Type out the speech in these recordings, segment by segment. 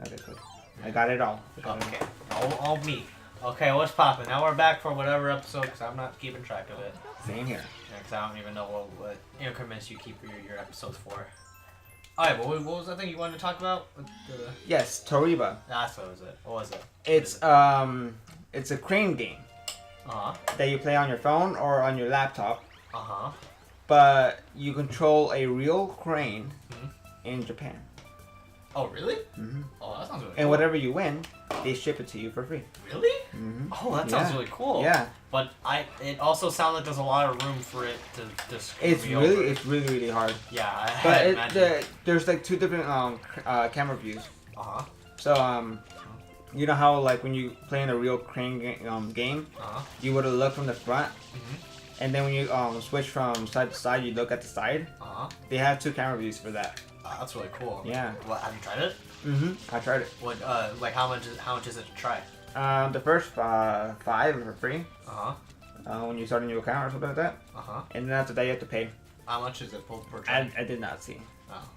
Okay, cool. I got it all. Okay. All me. Okay, what's poppin'? Now we're back for whatever episode, because I'm not keeping track of it. Same here. Yeah, because I don't even know what increments you keep your episodes for. Alright, but what was that thing you wanted to talk about? Yes, Toreba. That's what was it. What was it? It's a crane game. Uh-huh. That you play on your phone or on your laptop. Uh-huh. But you control a real crane in Japan. Oh, really? Mm-hmm. Oh, that sounds really cool. And whatever you win, they ship it to you for free. Really? Mm-hmm. Oh, that sounds really cool. Yeah. But it also sounds like there's a lot of room for it to It's really hard. Yeah, But there's like two different camera views. Uh-huh. So you know how like when you play in a real crane game, you would look from the front, and then when you switch from side to side, you look at the side. They have two camera views for that. That's really cool. Yeah. What, have you tried it? I tried it. What like how much is it to try? The first 5 are for free. When you start a new account or something like that. And then after that you have to pay. How much is it per try? I did not see. Oh.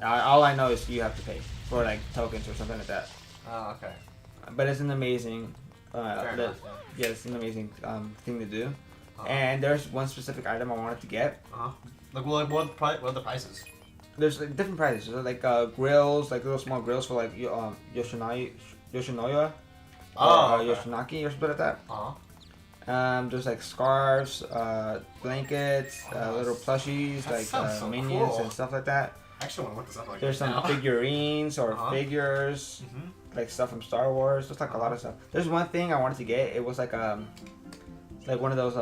All I know is you have to pay for like tokens or something like that. Oh, okay. But it's an amazing, Fair enough, yeah, it's an amazing thing to do. And there's one specific item I wanted to get. Like what are the prices? There's like, different prices. There's like grills, like little small grills for like Yoshinoya or Yoshinaki or something like that. There's like scarves, blankets, little plushies, like minions and stuff like that. I actually want to look this up. Like there's some figurines or figures, like stuff from Star Wars. There's like a lot of stuff. There's one thing I wanted to get. It was like one of those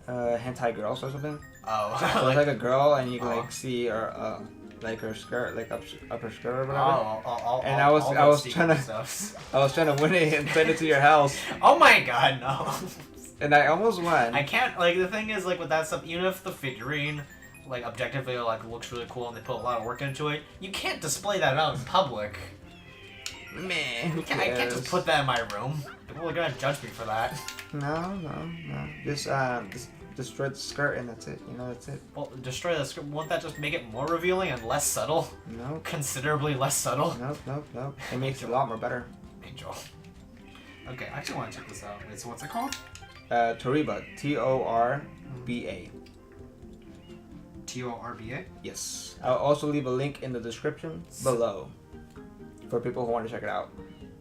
hentai girls or something. Oh. So it's like a girl, and you can like see her like her skirt, like up her skirt or whatever. And I was trying to win it and send it to your house. Oh my god, no. And I almost won. I can't, like, the thing is, like, with that stuff, even if the figurine, like, objectively, like, looks really cool and they put a lot of work into it, you can't display that out in public. Man, I can't just put that in my room. People are gonna judge me for that. No. Just destroy the skirt and that's it. You know, that's it. Well, destroy the skirt. Won't that just make it more revealing and less subtle? No. Considerably less subtle? Nope. It makes it a lot more better. Angel. Okay, I actually want to check this out. Wait, so what's it called? Toreba. Torba. Torba? Yes. I'll also leave a link in the description below for people who want to check it out.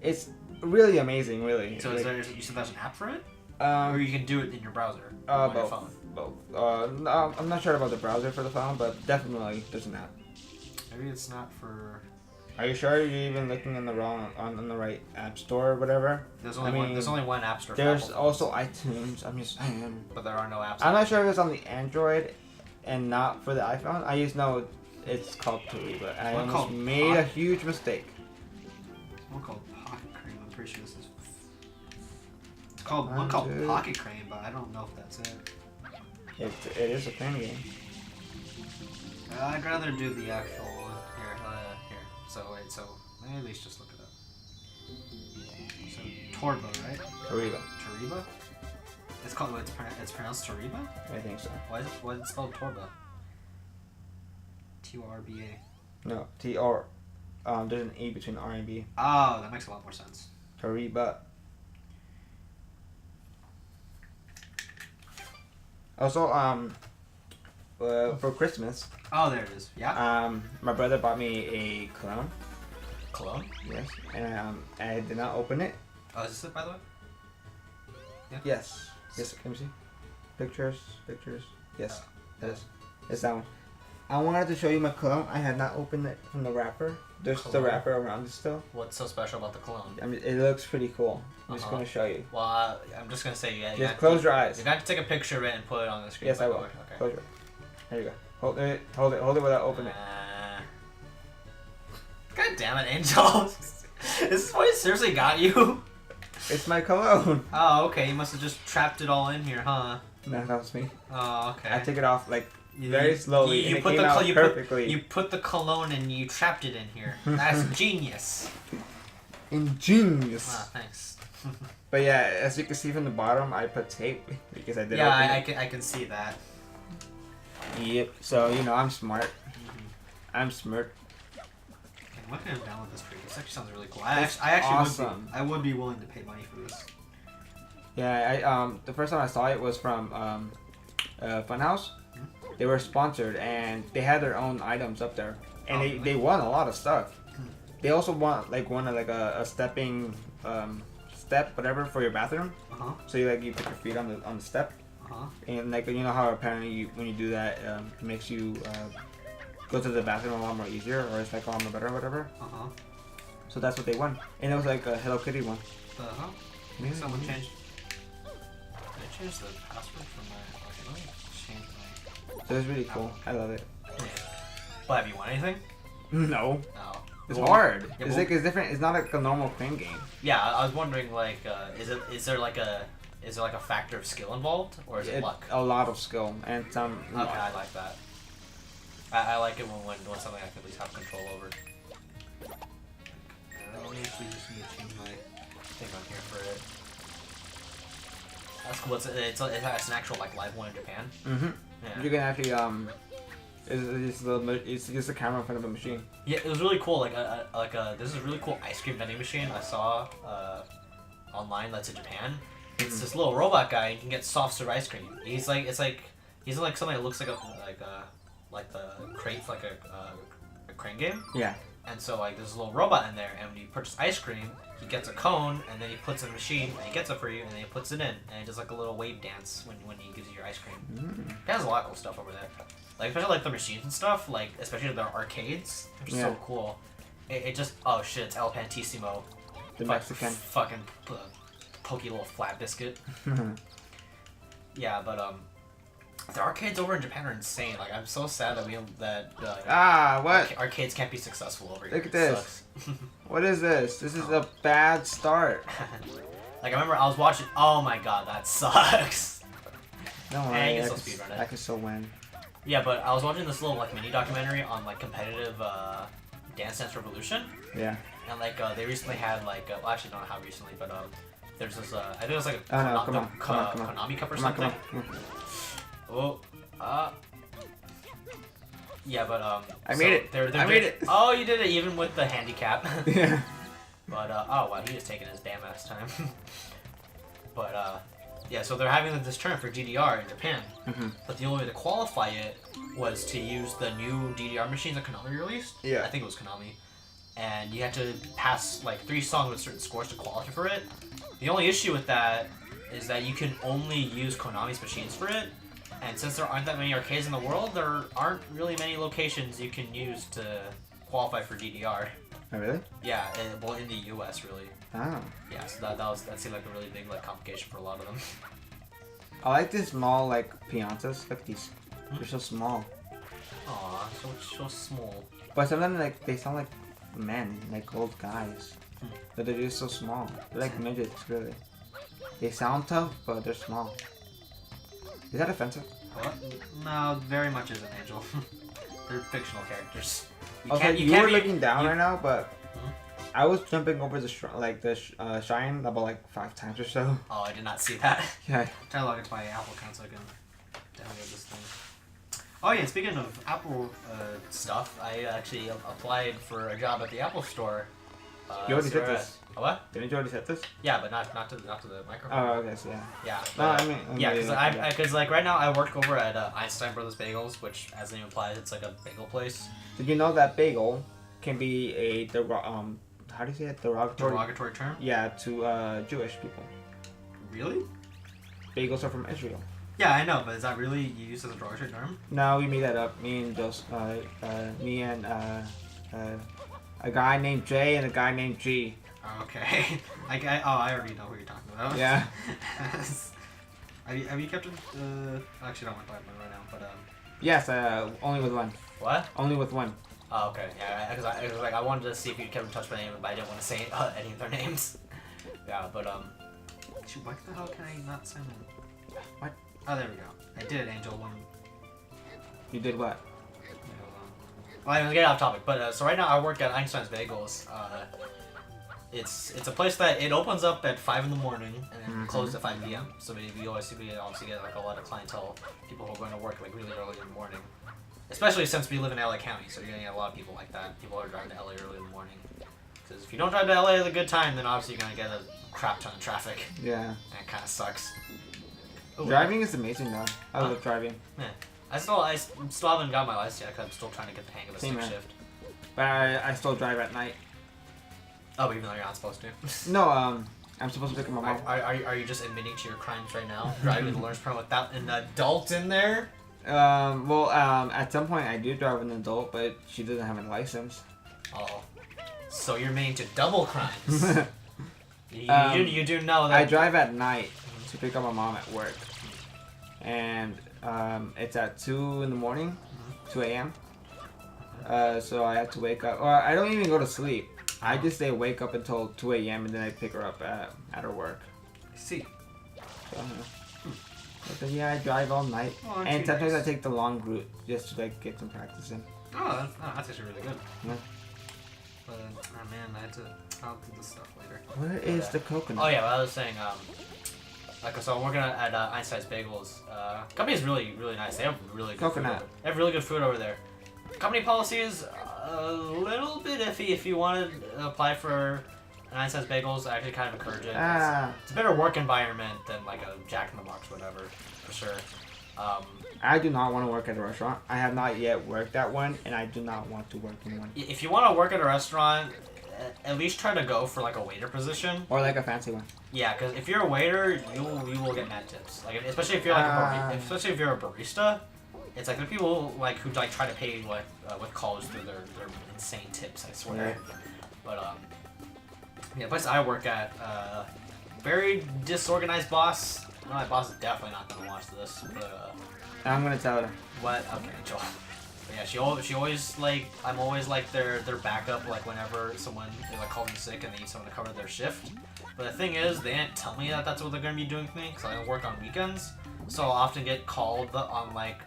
It's really amazing, really. So like, you said there's an app for it? Or you can do it in your browser? On your phone? Both. No, I'm not sure about the browser for the phone, but definitely there's an app. Maybe it's not for... Are you sure you're even looking on the right app store or whatever? There's only one app store. There's also iTunes. I'm just saying. But there are no apps. I'm not sure if it's on the Android and not for the iPhone. I just know it's called Toreba. I almost made a huge mistake. One called Pocket Crane. I'm pretty sure this is. It's called one called Pocket Crane, but I don't know if that's it. It is a crane game. I'd rather do the actual one. Here. So wait, so let me at least just look it up. So Toreba, right? Toreba? It's called. It's pronounced Toreba? I think so. Why is it spelled Toreba? Torba. No, T-R. There's an E between R and B. Oh, that makes a lot more sense. Toreba. Also, for Christmas. Oh, there it is. Yeah. My brother bought me a cologne. Cologne? Yes. And I did not open it. Oh, is this it, by the way? Yeah. Yes. Yes. Let me see. Pictures. Yes. Yes. It's that one. I wanted to show you my cologne. I had not opened it from the wrapper. There's the wrapper around it still. What's so special about the cologne? I mean, it looks pretty cool. I'm just gonna show you. Well, I'm just gonna say, yeah. Just close your eyes. You're going to take a picture of it and put it on the screen. Yes, I will. Okay. Close your eyes. There you go. Hold it without opening it. God damn it, Angel. Is this what seriously got you? It's my cologne. Oh, okay. You must have just trapped it all in here, huh? No, that was me. Oh, okay. I took it off like very slowly and it came out perfectly. You put the cologne and you trapped it in here. That's genius. Ingenious. Ah, thanks. But yeah, as you can see from the bottom, I put tape because I did. Yeah, I can see that. Yep. So you know, I'm smart. I'm smart. I'm looking to download this tree. This actually sounds really cool. I actually would be willing to pay money for this. Yeah, the first time I saw it was from Funhouse. They were sponsored and they had their own items up there, and they won a lot of stuff. They also won a stepping step whatever for your bathroom. So you put your feet on the step, and like you know how apparently when you do that it makes you go to the bathroom a lot more easier, or it's like a lot more better or whatever. So that's what they won, and it was like a Hello Kitty one. Someone changed. Did I change the password from my? Change my. So it's really cool. I love it. Yeah. But have you won anything? No. No. It's hard. Yeah, it's different. It's not like a normal crane game. Yeah, I was wondering like, is there like a factor of skill involved, or is it luck? A lot of skill and some. Okay, I like that. I like it when something I can at least have control over. I actually just need to change my thing on here for it. That's cool. It's an actual like live one in Japan. Yeah. You can actually it's just a camera in front of a machine. Yeah, it was really cool. This is a really cool ice cream vending machine I saw online. That's in Japan. It's this little robot guy. And you can get soft serve ice cream. He's like something that looks like the crates like a crane game. Yeah. And so like there's a little robot in there, and when you purchase ice cream, he gets a cone, and then he puts it in the machine, and he gets it for you, and then he puts it in, and it does like a little wave dance when he gives you your ice cream. It has a lot of cool stuff over there. Like especially like the machines and stuff, like especially their arcades, they're so cool. It just it's El Pantissimo, the Mexican fucking pokey little flat biscuit. Yeah, but the arcades over in Japan are insane. Like I'm so sad that what arcades can't be successful over here. Look at this. What is this? This is a bad start. Like I remember I was watching. Oh my god, that sucks. No worry, I can still win. Yeah, but I was watching this little like mini documentary on like competitive Dance Dance Revolution. Yeah. And like they recently had like well actually not how recently, but there's this I think it was like a Konami Cup or something. Oh, yeah, but I made it. I made it. Oh, you did it even with the handicap. Yeah. But oh wow, he was taking his damn ass time. But yeah, so they're having this tournament for DDR in Japan. But the only way to qualify it was to use the new DDR machines that Konami released. Yeah. I think it was Konami. And you had to pass like 3 songs with certain scores to qualify for it. The only issue with that is that you can only use Konami's machines for it. And since there aren't that many arcades in the world, there aren't really many locations you can use to qualify for DDR. Oh, really? Yeah, well, in the US, really. Oh. Yeah, so that seemed like a really big like complication for a lot of them. I like these small like piantas. Look at these. They're so small. Aw, so small. But some of them like they sound like men, like old guys. But they're just so small. They're like midgets, really. They sound tough, but they're small. Is that offensive? What? No, very much isn't, Angel. They're fictional characters. You were looking down right now, but I was jumping over the Shine about like 5 times or so. Oh, I did not see that. Yeah. Try to log into my Apple account so I can download this thing. Oh yeah, speaking of Apple stuff, I actually applied for a job at the Apple Store. You already did this. What? Didn't you already set this? Yeah, but not to the microphone. Oh, okay, so yeah. Yeah. But, yeah, because like right now I work over at Einstein Brothers Bagels, which, as the name implies, it's like a bagel place. Did you know that bagel can be a how do you say it? Derogatory term? Yeah, to Jewish people. Really? Bagels are from Israel. Yeah, I know, but is that really used as a derogatory term? No, we made that up. Me and a guy named J and a guy named G. Okay. I already know who you're talking about. Yeah. Have you kept it? Actually, I don't want to talk about it right now, but Yes, only with one. What? Only with one. Oh, okay. Yeah, because I wanted to see if you kept in touch with anyone, but I didn't want to say any of their names. Yeah, but shoot, what the hell can I not send them? What? Oh, there we go. I did, Angel. You did what? Well, I'm gonna get off topic, but so right now I work at Einstein's Bagels. It's a place that it opens up at 5 in the morning and then closes at 5 p.m. So we obviously get like a lot of clientele, people who are going to work like really early in the morning. Especially since we live in LA County, so you're gonna get a lot of people like that. People are driving to LA early in the morning. Because if you don't drive to LA at a good time, then obviously you're gonna get a crap ton of traffic. Yeah. And it kind of sucks. Ooh, driving is amazing though. I love driving. Yeah. I still haven't got my license yet because I'm still trying to get the hang of a stick shift. But I still drive at night. Oh, even though you're not supposed to? No, I'm supposed to pick up my mom. Are you just admitting to your crimes right now? Driving with a learner's permit without an adult in there? At some point I do drive an adult, but she doesn't have a license. Oh. So you're meaning to double crimes. You do know that... I drive at night to pick up my mom at work. And it's at 2 in the morning, 2 a.m. So I have to wake up. Or I don't even go to sleep. I just wake up until 2 a.m. and then I pick her up at her work. I see. So, but then, yeah, I drive all night. Oh, and sometimes I take the long route just to like get some practice in. Oh, that's actually really good. Yeah. But, oh man, I'll do this stuff later. Where is the coconut? Oh yeah, well, I was saying, like, so I'm working at Einstein's Bagels. Company is really, really nice. They have really good coconut. Food they have really good food over there. Company policy is a little bit iffy. If you want to apply for an Einstein's Bagels, I actually kind of encourage it. It's a better work environment than like a Jack in the Box, whatever, for sure. I do not want to work at a restaurant. I have not yet worked at one, and I do not want to work in one. If you want to work at a restaurant, at least try to go for like a waiter position. Or like a fancy one. Yeah, because if you're a waiter, you will get mad tips. Like especially if you're like especially if you're a barista, it's like there are people like who like try to pay like with calls through their insane tips. I swear. Yeah. But yeah, the place I work at, very disorganized boss. Well, my boss is definitely not gonna watch this, but I'm gonna tell her. What? Okay, Joel. But yeah, she always like I'm always like their backup like whenever someone like calls in sick and they need someone to cover their shift. But the thing is, they didn't tell me that that's what they're gonna be doing for me because I don't work on weekends. So I'll often get called on like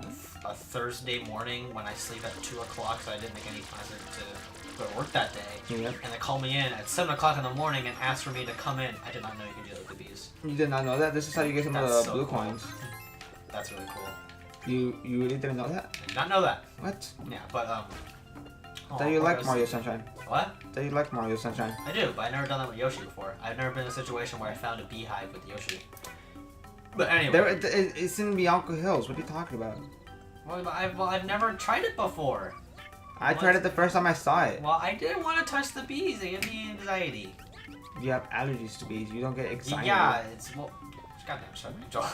a Thursday morning when I sleep at 2 o'clock, so I didn't make any plans to go to work that day. Yep. And they call me in at 7 o'clock in the morning and ask for me to come in. I did not know you could do that with the bees. You did not know that? This is how you get some of the so blue cool. coins. That's really cool. You really didn't know that? I did not know that. What? Yeah, but That you like Mario Sunshine. What? That you like Mario Sunshine. I do, but I've never done that with Yoshi before. I've never been in a situation where I found a beehive with Yoshi. But anyway. It's in Bianco Hills. What are you talking about? Well, I've never tried it before. I tried it the first time I saw it. Well, I didn't want to touch the bees. They give me anxiety. You have allergies to bees. You don't get excited. Yeah, well, goddamn, shut up.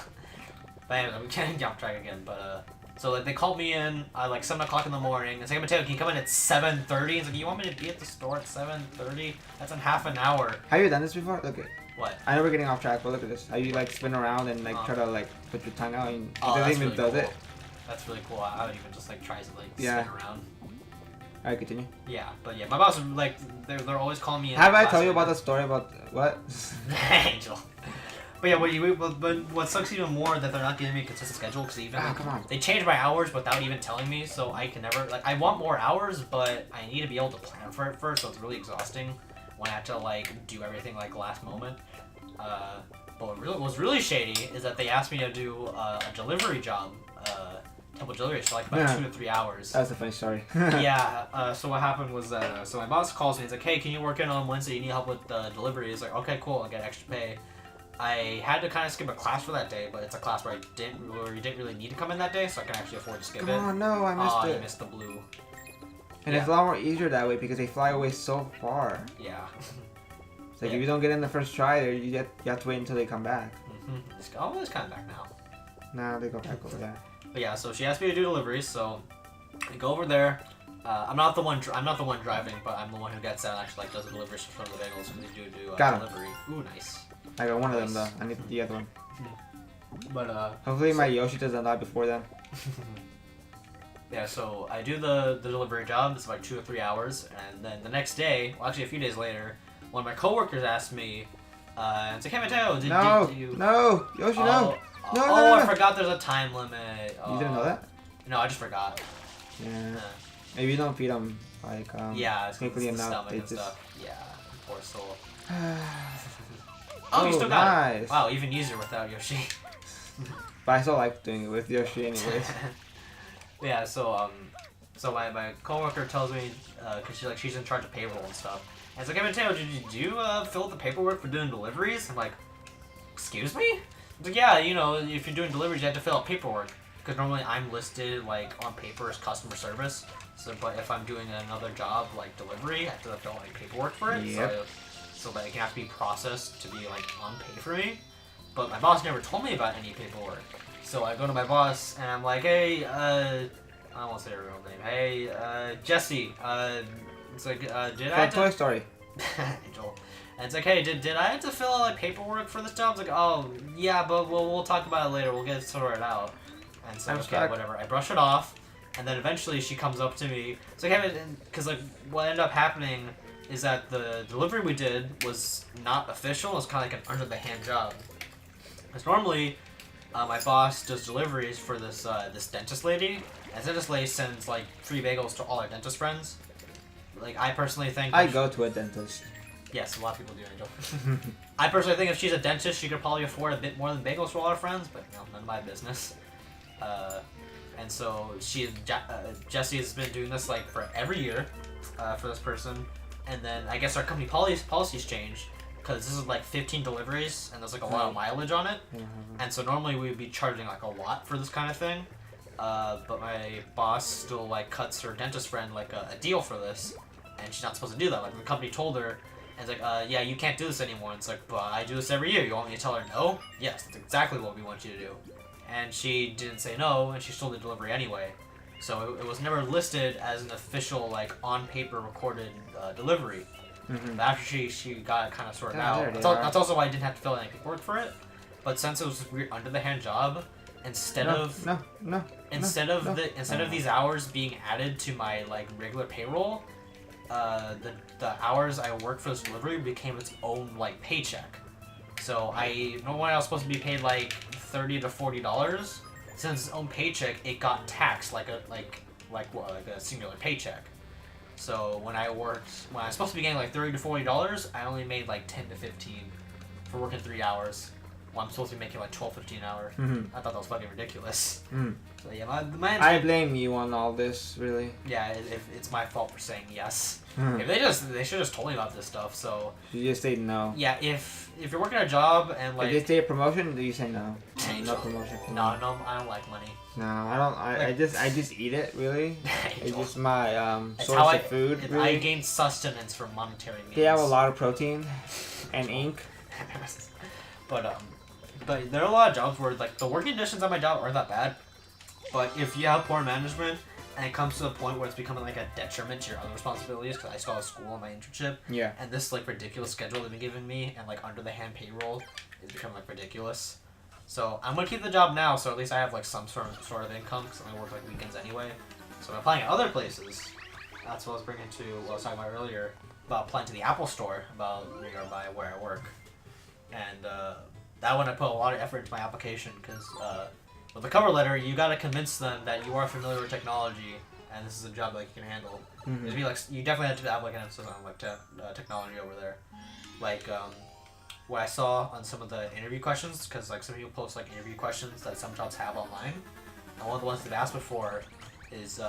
But anyway, we can't jump track again. But so like they called me in like 7 o'clock in the morning. And said, Mateo, can you come in at 7:30? It's like, you want me to be at the store at 7:30? That's in half an hour. Have you done this before? Look at. What? I know we're getting off track, but look at this. How you like spin around and like try to like put your tongue out and it doesn't even does it. That's really cool. I would even just like try to like spin around. Alright, continue. Yeah, but yeah, my boss like they're always calling me in. Have I told you about the story about what? Angel. But yeah, what sucks even more that they're not giving me a consistent schedule because even come on. They change my hours without even telling me, so I can never like I want more hours, but I need to be able to plan for it first, so it's really exhausting when I have to like do everything like last moment. But what was really shady is that they asked me to do a delivery job, temple delivery, so like about 2 to 3 hours. That's a funny story. Yeah. So what happened was that so my boss calls me. He's like, "Hey, can you work in on Wednesday? You need help with delivery?" He's like, "Okay, cool. I'll get extra pay." I had to kind of skip a class for that day, but it's a class where you didn't really need to come in that day, so I can actually afford to skip it. Oh no, I missed it. You missed the blue. And it's a lot more easier that way because they fly away so far. Yeah. It's like if you don't get in the first try, you have to wait until they come back. It's kind of back now. Nah, they go back over there. But yeah, so she asked me to do deliveries, so I go over there. I'm not the one driving, but I'm the one who gets out and actually like does the deliveries from the bagels when they do delivery. Ooh, nice. I got one of them though. I need the other one. But hopefully my Yoshi doesn't die before then. Yeah, so I do the delivery job. It's like 2 or 3 hours, and then the next day, well, actually a few days later, one of my coworkers asked me, it's like, "Hey Mateo, did you?" No, Yoshi, no. No, I forgot there's a time limit. You didn't know that? No, I just forgot. Yeah. Maybe you don't feed them like yeah, it's quickly enough. enough. And stuff. Yeah, poor soul. Oh, you still got it. Wow, even easier without Yoshi. But I still like doing it with Yoshi anyways. Yeah, so So my coworker tells me, because she's in charge of payroll and stuff. And it's like, hey, Mateo, did you fill out the paperwork for doing deliveries? I'm like, excuse me? It's like, yeah, you know, if you're doing deliveries, you have to fill out paperwork. Because normally I'm listed, like, on paper as customer service. So, but if I'm doing another job, like delivery, I have to fill out like, paperwork for it. Yep. So that it can have to be processed to be, like, on pay for me. But my boss never told me about any paperwork. So I go to my boss, and I'm like, hey, I don't want to say her real name. Hey, Jesse, it's like, did I... Toy Story. Angel. And it's like, hey, did I have to fill out like paperwork for this job? It's like, oh, yeah, but we'll talk about it later. We'll get it sorted out. And so, okay, whatever. I brush it off, and then eventually she comes up to me. It's like, hey, because like what ended up happening is that the delivery we did was not official. It was kind of like an under-the-hand job. Because normally, my boss does deliveries for this this dentist lady. And this dentist lady sends like free bagels to all our dentist friends. Like, I personally think... I go to a dentist. Yes, a lot of people do, Angel. I personally think if she's a dentist, she could probably afford a bit more than bagels for all her friends, but, you know, none of my business. And so Jessie has been doing this, like, for every year for this person. And then I guess our company policies changed, because this is, like, 15 deliveries, and there's, like, a lot of mileage on it. And so normally we would be charging, like, a lot for this kind of thing. But my boss still, like, cuts her dentist friend, like, a deal for this. And she's not supposed to do that. Like, the company told her, and it's like, yeah, you can't do this anymore. And it's like, but I do this every year. You want me to tell her no? Yes, that's exactly what we want you to do. And she didn't say no, and she still did delivery anyway. So it was never listed as an official, like, on-paper recorded delivery. But after she got it kind of sorted out. That's also why I didn't have to fill out any paperwork for it. But since it was a weird under-the-hand job, instead of these hours being added to my, like, regular payroll, the hours I worked for this delivery became its own, like, paycheck. So normally I was supposed to be paid like $30 to $40. Since its own paycheck, it got taxed like a singular paycheck. So when I was supposed to be getting like $30 to $40, I only made like 10 to 15 for working 3 hours. Well, I'm supposed to be making like 12, 15 hours. I thought that was fucking ridiculous. So yeah, I blame you on all this, really. Yeah, it's my fault for saying yes. If they should just told me about this stuff. So you just say no. Yeah, if you're working a job and like if they say a promotion, do you say no? No promotion. No, I don't like money. No, I don't. I just eat it, really. It's just my source of food. Really. I gain sustenance from monetary means. They have a lot of protein and ink. But there are a lot of jobs where like the working conditions at my job aren't that bad. But if you have poor management and it comes to the point where it's becoming like a detriment to your other responsibilities, because I still have school and my internship. Yeah. And this like ridiculous schedule they've been giving me and like under the hand payroll is becoming like ridiculous. So I'm gonna keep the job now, so at least I have like some sort of income because I work like weekends anyway. So I'm applying at other places. That's what I was bringing to what I was talking about earlier about applying to the Apple Store about nearby where I work, and that one I put a lot of effort into my application because. With the cover letter, you gotta convince them that you are familiar with technology and this is a job that you can handle. It'd be like you definitely have to have like an emphasis on like technology over there. Like what I saw on some of the interview questions, because like some people post like interview questions that some jobs have online, and one of the ones they've asked before is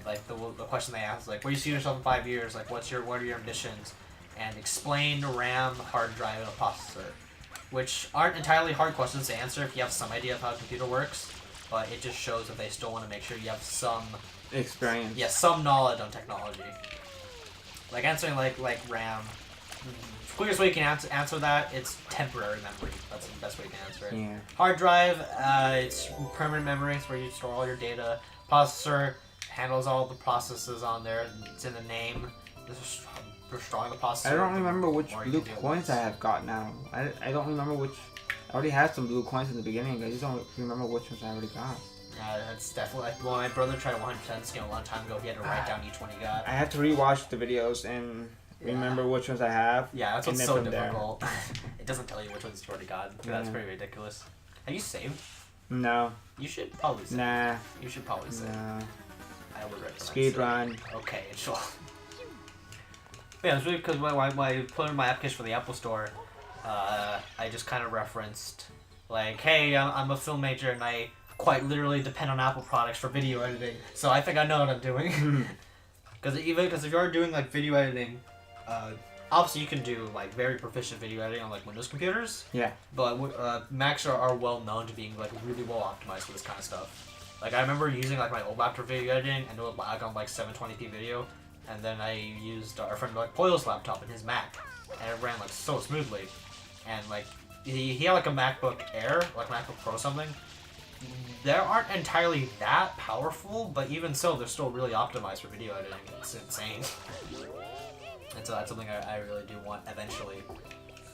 like the question they asked like, where do you see yourself in 5 years? Like what are your ambitions? And explain RAM, hard drive, and a processor. Which aren't entirely hard questions to answer if you have some idea of how a computer works, but it just shows that they still want to make sure you have some experience. Yeah, some knowledge on technology. Like answering like RAM. The quickest way you can answer that, it's temporary memory. That's the best way you can answer it. Yeah. Hard drive, it's permanent memory. It's where you store all your data. Processor handles all the processes on there. It's in the name. This is destroying the processor. I don't remember which blue coins I have got now. I don't remember which. I already had some blue coins in the beginning. I just don't remember which ones I already got. Yeah, that's definitely. Well, my brother tried 100% skin a long time ago. He had to write down each one he got. I had to rewatch the videos and remember which ones I have. Yeah, that's what's so difficult. It doesn't tell you which ones you already got. Yeah. That's pretty ridiculous. Have you saved? No. You should probably save. Nah. You should probably save. Nah. I would recommend speed run. Okay, sure. Yeah, it's really because when I put in my application for the Apple Store, I just kind of referenced, like, hey, I'm a film major and I quite literally depend on Apple products for video editing. So I think I know what I'm doing. Because if you are doing like video editing, obviously you can do like very proficient video editing on like Windows computers. Yeah. But Macs are well known to being like really well optimized for this kind of stuff. Like I remember using like my old laptop video editing and it would lag on like 720p video, and then I used our friend like Poyle's laptop and his Mac, and it ran like so smoothly. And like he had like a MacBook Air, like MacBook Pro or something. They aren't entirely that powerful, but even so, they're still really optimized for video editing. It's insane. And so that's something I really do want eventually.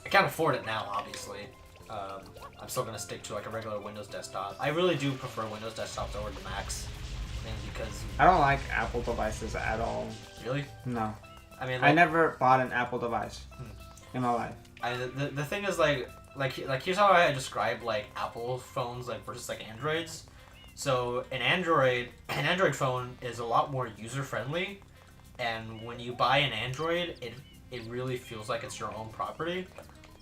I can't afford it now, obviously. I'm still gonna stick to like a regular Windows desktop. I really do prefer Windows desktops over the Macs, mainly because I don't like Apple devices at all. Really? No. I mean, I never bought an Apple device in my life. The thing is like here's how I describe like Apple phones like versus like Androids. So an Android phone is a lot more user friendly, and when you buy an Android, it really feels like it's your own property.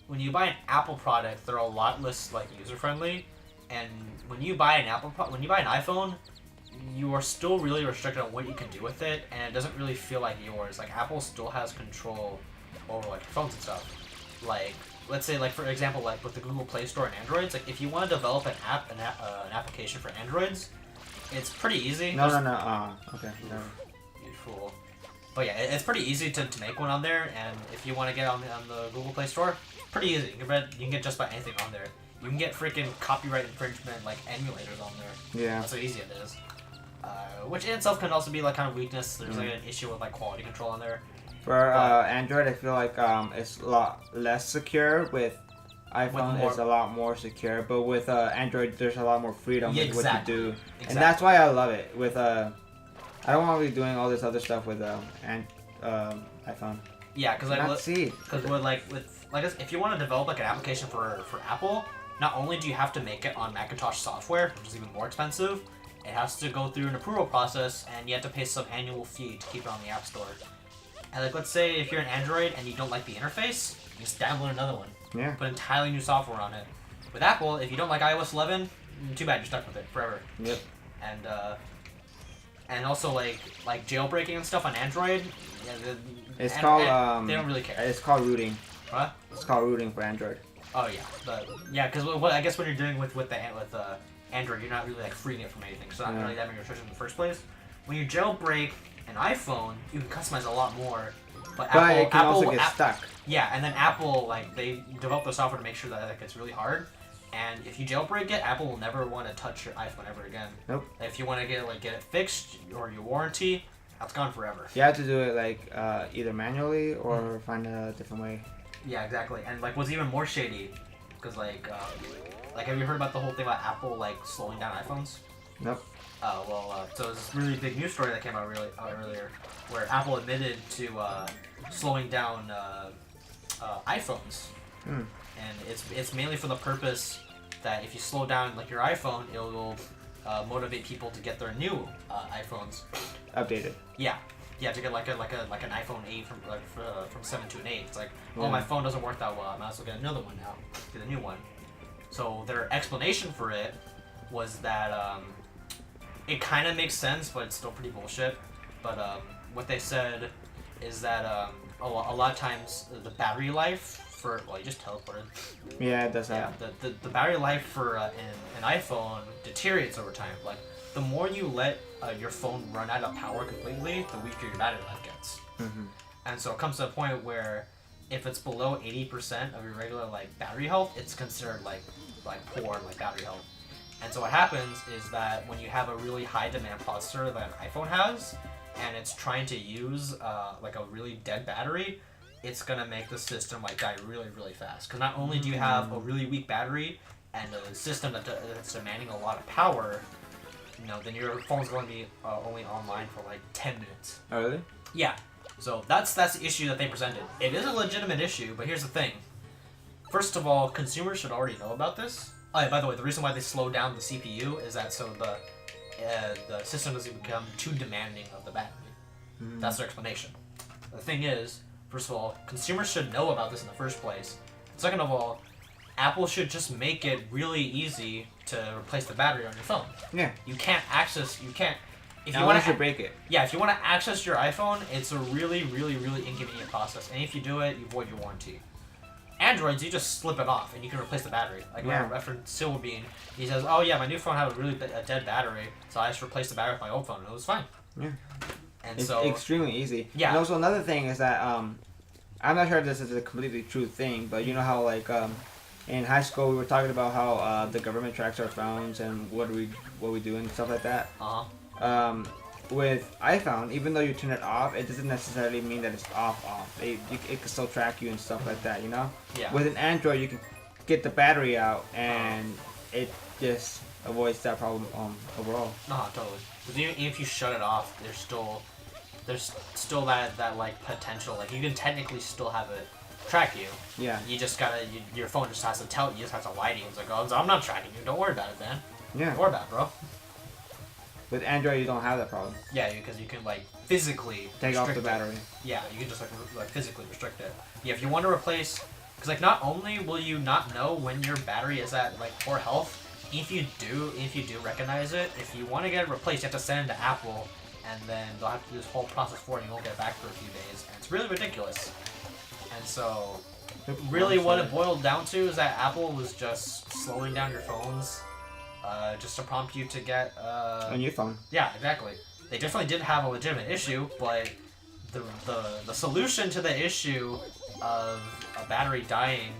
When you buy an Apple product, they're a lot less like user friendly, and when you buy an iPhone, you are still really restricted on what you can do with it, and it doesn't really feel like yours. Like Apple still has control over like your phones and stuff. Like let's say like for example like with the Google Play Store and Androids, like if you want to develop an application for Androids, it's pretty easy. No. Okay. No. You fool. But yeah, it's pretty easy to make one on there, and if you want to get on the Google Play Store, pretty easy. You can get just about anything on there. You can get freaking copyright infringement like emulators on there. Yeah. That's how easy it is. Which in itself can also be like kind of weakness. There's like an issue with like quality control on there. For Android, I feel like it's a lot less secure. With iPhone, it's a lot more secure. But with Android, there's a lot more freedom with what you do, and that's why I love it. With I don't want to be doing all this other stuff with iPhone. Yeah, because if you want to develop like an application for Apple, not only do you have to make it on Macintosh software, which is even more expensive, it has to go through an approval process, and you have to pay some annual fee to keep it on the App Store. And like, let's say if you're an Android and you don't like the interface, you just download another one. Yeah. Put entirely new software on it. With Apple, if you don't like iOS 11, too bad, you're stuck with it forever. Yep. And also like jailbreaking and stuff on Android. Yeah, they don't really care. It's called rooting. What? It's called rooting for Android. Oh yeah, because I guess when you're doing with Android, you're not really like freeing it from anything. So not really that many restrictions in the first place. When you jailbreak an iPhone, you can customize a lot more. But it can also get stuck. Yeah, and then Apple, like, they develop the software to make sure that like, it's really hard. And if you jailbreak it, Apple will never want to touch your iPhone ever again. Nope. If you want to get it fixed or your warranty, that's gone forever. You have to do it like either manually or find a different way. Yeah, exactly. And like, what's even more shady, because like have you heard about the whole thing about Apple like slowing down iPhones? Nope. So there's this really big news story that came out earlier, where Apple admitted to slowing down iPhones, and it's mainly for the purpose that if you slow down like your iPhone, it will motivate people to get their new iPhones updated. Yeah, to get like an iPhone 8 from 7 to an 8. It's like, oh, my phone doesn't work that well. I might as well get another one now. Get a new one. So their explanation for it was that it kind of makes sense, but it's still pretty bullshit. But what they said is that a lot of times the battery life for you just teleported. Yeah, it does that. Yeah, the battery life for an iPhone deteriorates over time. Like the more you let your phone run out of power completely, the weaker your battery life gets. Mm-hmm. And so it comes to a point where if it's below 80% of your regular like battery health, it's considered like poor like battery health. And so what happens is that when you have a really high demand processor that an iPhone has, and it's trying to use like a really dead battery, it's gonna make the system like die really, really fast. Because not only do you have a really weak battery and a system that's demanding a lot of power, then your phone's going to be only online for like 10 minutes. Oh, really? Yeah. So that's the issue that they presented. It is a legitimate issue, but here's the thing. First of all, consumers should already know about this. Oh, by the way, the reason why they slow down the CPU is that so the system doesn't become too demanding of the battery. That's their explanation. The thing is, first of all, consumers should know about this in the first place. Second of all, Apple should just make it really easy to replace the battery on your phone. Yeah. You can't. If you want to break it. Yeah, if you want to access your iPhone, it's a really, really, really inconvenient process. And if you do it, you void your warranty. Androids, you just slip it off and you can replace the battery. Like my friend Silverbean, he says, "Oh yeah, my new phone had a dead battery, so I just replaced the battery with my old phone, and it was fine." Yeah. And it's so extremely easy. Yeah. And also another thing is that I'm not sure if this is a completely true thing, but you know how like in high school we were talking about how the government tracks our phones and what we do and stuff like that. With iPhone, even though you turn it off, it doesn't necessarily mean that it's off. It can still track you and stuff like that, you know? Yeah. With an Android, you can get the battery out and it just avoids that problem overall. Totally. Because even if you shut it off, there's still that like potential. Like you can technically still have it track you. Yeah. You just gotta, your phone just has to tell you, just has to lie to you. It's like, oh, I'm not tracking you. Don't worry about it, man. Yeah. Don't worry about it, bro. With Android, you don't have that problem. Yeah, because you can like physically take off the battery. Yeah, you can just like physically restrict it. Yeah, if you want to replace, because like not only will you not know when your battery is at like poor health, if you do recognize it, if you want to get it replaced, you have to send it to Apple, and then they'll have to do this whole process for you, and you won't get it back for a few days, and it's really ridiculous. And so, really, what it boiled down to is that Apple was just slowing down your phones. Just to prompt you to get a new phone. Yeah, exactly. They definitely did have a legitimate issue, but the solution to the issue of a battery dying,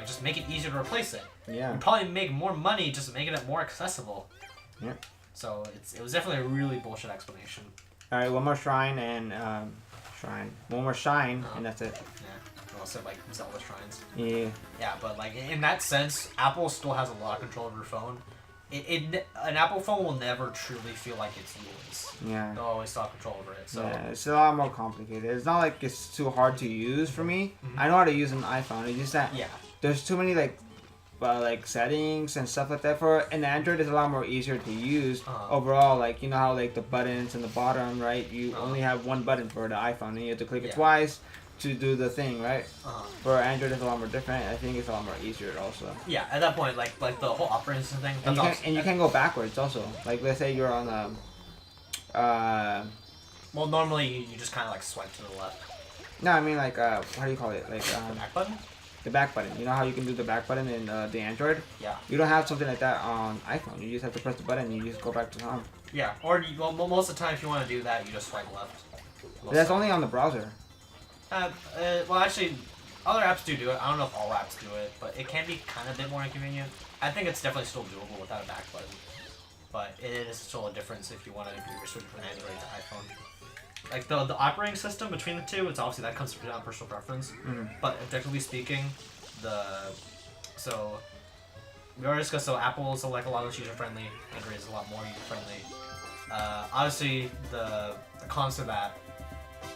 just make it easier to replace it. Yeah. You'd probably make more money just making it more accessible. Yeah. So it was definitely a really bullshit explanation. All right, one more shrine and one more shine, and that's it. Yeah. Also like Zelda shrines. Yeah. Yeah, but like in that sense, Apple still has a lot of control of your phone. An Apple phone will never truly feel like it's yours. Yeah. They'll always still have control over it. So yeah, it's a lot more complicated. It's not like it's too hard to use for me. Mm-hmm. I know how to use an iPhone. It's just that there's too many like settings and stuff like that. For an Android, it's a lot more easier to use overall. Like you know how like the buttons in the bottom, right? You only have one button for the iPhone, and you have to click it twice to do the thing, right? For Android, it's a lot more different. I think it's a lot more easier also. Yeah, at that point, like the whole operating system thing. And you can go backwards also. Like let's say you're on well, normally you just kind of like swipe to the left. No, I mean like how do you call it? Like the back button. The back button. You know how you can do the back button in the Android? Yeah. You don't have something like that on iPhone. You just have to press the button and you just go back to home. Yeah. Or most of the time, if you want to do that, you just swipe left. That's only on the browser. Well, actually, other apps do it. I don't know if all apps do it, but it can be kind of a bit more inconvenient. I think it's definitely still doable without a back button, but it is still a difference if you want to switch from Android to iPhone. Like the operating system between the two, it's obviously that comes down to personal preference. Mm-hmm. But objectively speaking, so we already discussed. So Apple is like a lot less user friendly. Android is a lot more user friendly. Obviously, the cons to that,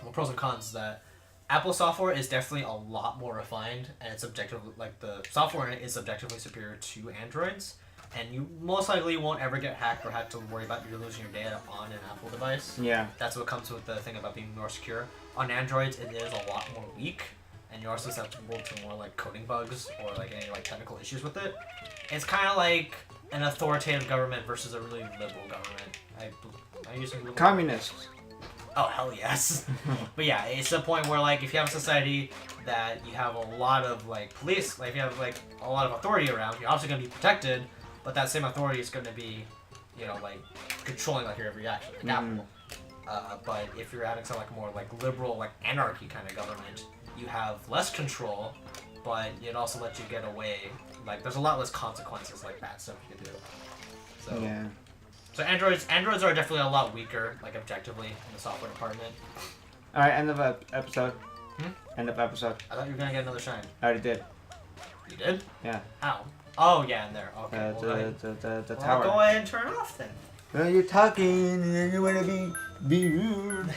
well, pros and cons is that Apple software is definitely a lot more refined, and it's objectively like the software in it is objectively superior to Android's, and you most likely won't ever get hacked or have to worry about you losing your data on an Apple device. Yeah, that's what comes with the thing about being more secure. On Androids, it is a lot more weak, and you're also susceptible to more like coding bugs or like any like technical issues with it. It's kind of like an authoritative government versus a really liberal government. I use some communist. Oh, hell yes. But yeah, it's the point where, like, if you have a society that you have a lot of, like, police, like, if you have, like, a lot of authority around, you're obviously going to be protected, but that same authority is going to be, you know, like, controlling, like, your every action, like Apple. But if you're having some, like, more, like, liberal, like, anarchy kind of government, you have less control, but it also lets you get away. Like, there's a lot less consequences, like, bad stuff you can do. So, yeah. So Androids are definitely a lot weaker, like objectively, in the software department. All right, end of episode. End of episode. I thought you were gonna get another shine. I already did. You did? Yeah. How? Oh yeah, in there. Okay. The tower. Go ahead and turn it off then. Well, you're talking and then you wanna be rude.